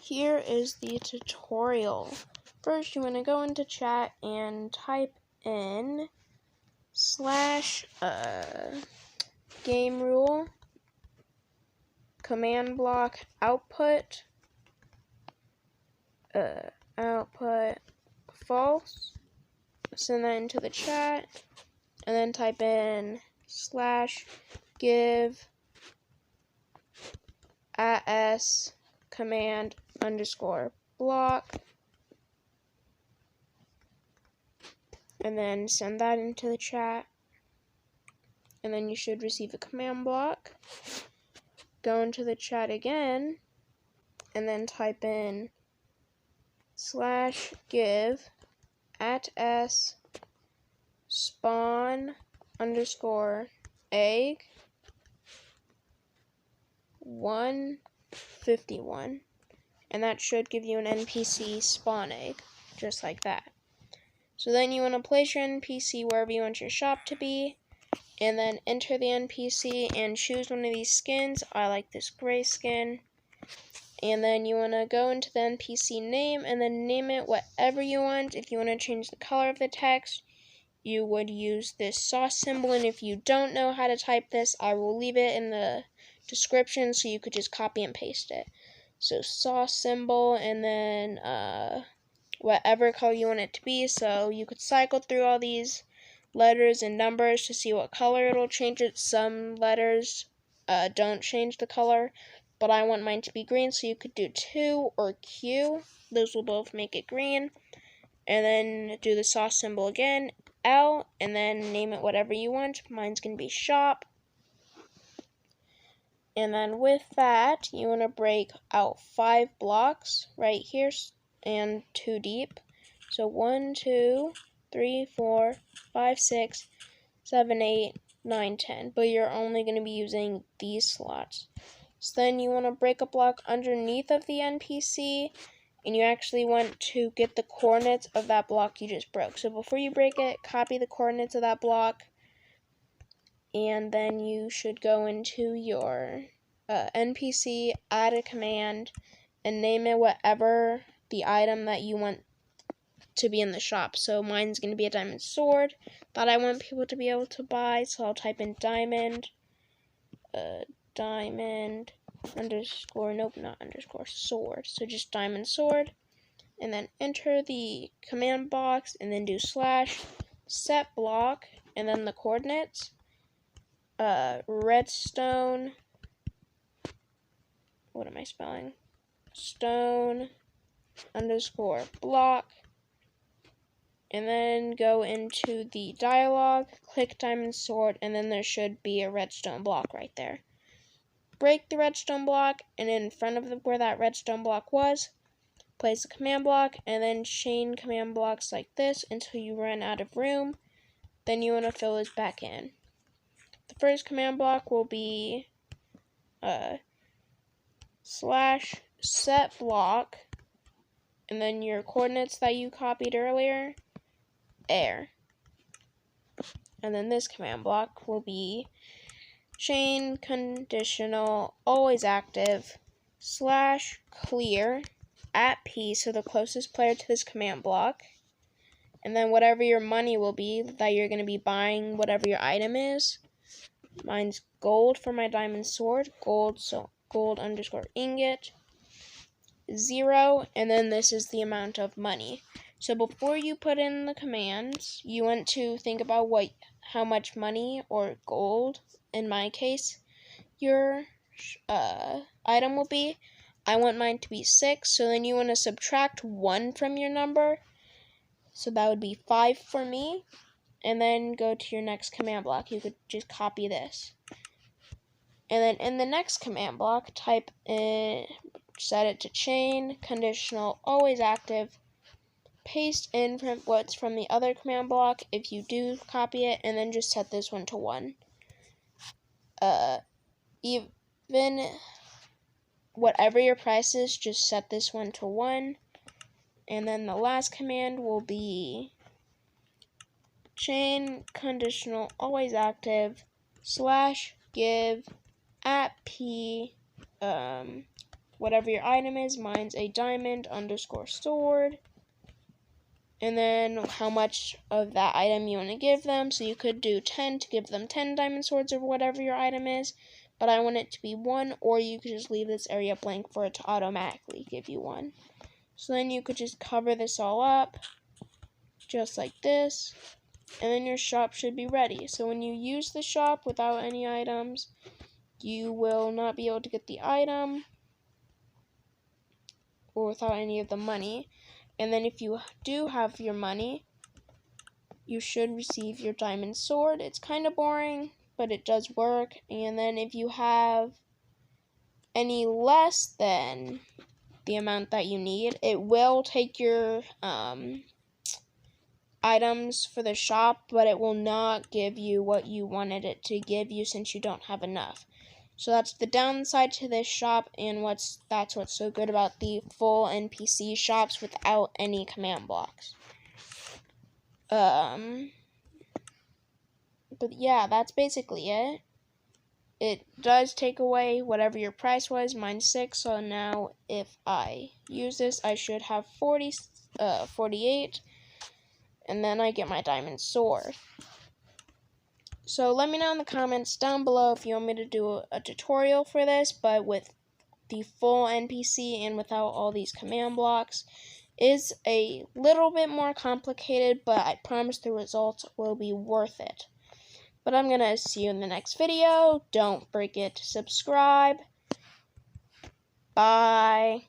here is the tutorial. First, you want to go into chat and type in / game rule command block output false. Send that into the chat, and then type in / give as command _ block, and then send that into the chat, and then you should receive a command block. Go into the chat again, and then type in /give @ spawn _ egg 151, and that should give you an NPC spawn egg, just like that. So then you want to place your NPC wherever you want your shop to be, and then enter the NPC and choose one of these skins. I like this gray skin. And then you want to go into the NPC name and then name it whatever you want. If you want to change the color of the text, you would use this sauce symbol, and if you don't know how to type this, I will leave it in the description so you could just copy and paste it. So sauce symbol, and then whatever color you want it to be. So you could cycle through all these letters and numbers to see what color it'll change it. Some letters don't change the color, but I want mine to be green, so you could do 2 or Q. Those will both make it green. And then do the sauce symbol again, L, and then name it whatever you want. Mine's going to be shop. And then with that, you want to break out 5 blocks right here and 2 deep. So 1, 2, 3, 4, 5, 6, 7, 8, 9, 10. But you're only going to be using these slots. So then you want to break a block underneath of the NPC, and you actually want to get the coordinates of that block you just broke. So before you break it, copy the coordinates of that block, and then you should go into your NPC, add a command, and name it whatever the item that you want to be in the shop. So mine's going to be a diamond sword that I want people to be able to buy, so I'll type in diamond, diamond sword. So just diamond sword, and then enter the command box, and then do /set block, and then the coordinates, redstone, what am I spelling? Stone _ block, and then go into the dialog, click diamond sword, and then there should be a redstone block right there. Break the redstone block, and in front of where that redstone block was, place a command block, and then chain command blocks like this until you run out of room. Then you want to fill this back in. The first command block will be /set block, and then your coordinates that you copied earlier, air. And then this command block will be chain conditional always active /clear @P, so the closest player to this command block, and then whatever your money will be that you're going to be buying, whatever your item is. Mine's gold for my diamond sword, gold, so gold _ ingot 0, and then this is the amount of money. So before you put in the commands, you want to think about how much money or gold, in my case, your item will be. I want mine to be 6, so then you want to subtract 1 from your number. So that would be 5 for me. And then go to your next command block. You could just copy this. And then in the next command block, type in, set it to chain conditional always active. Paste in what's from the other command block if you do copy it, and then just set this one to 1. Even whatever your price is, just set this one to 1. And then the last command will be chain conditional always active /give @P whatever your item is. Mine's a diamond _ sword. And then how much of that item you want to give them. So you could do 10 to give them 10 diamond swords or whatever your item is. But I want it to be 1, or you could just leave this area blank for it to automatically give you 1. So then you could just cover this all up, just like this. And then your shop should be ready. So when you use the shop without any items, you will not be able to get the item, or without any of the money. And then if you do have your money, you should receive your diamond sword. It's kind of boring, but it does work. And then if you have any less than the amount that you need, it will take your items for the shop, but it will not give you what you wanted it to give you since you don't have enough. So that's the downside to this shop, and that's what's so good about the full NPC shops without any command blocks. But yeah, that's basically it. It does take away whatever your price was. Mine's 6, so now if I use this, I should have 48, and then I get my diamond sword. So let me know in the comments down below if you want me to do a tutorial for this, but with the full NPC and without all these command blocks. Is a little bit more complicated, but I promise the results will be worth it. But I'm going to see you in the next video. Don't forget to subscribe. Bye.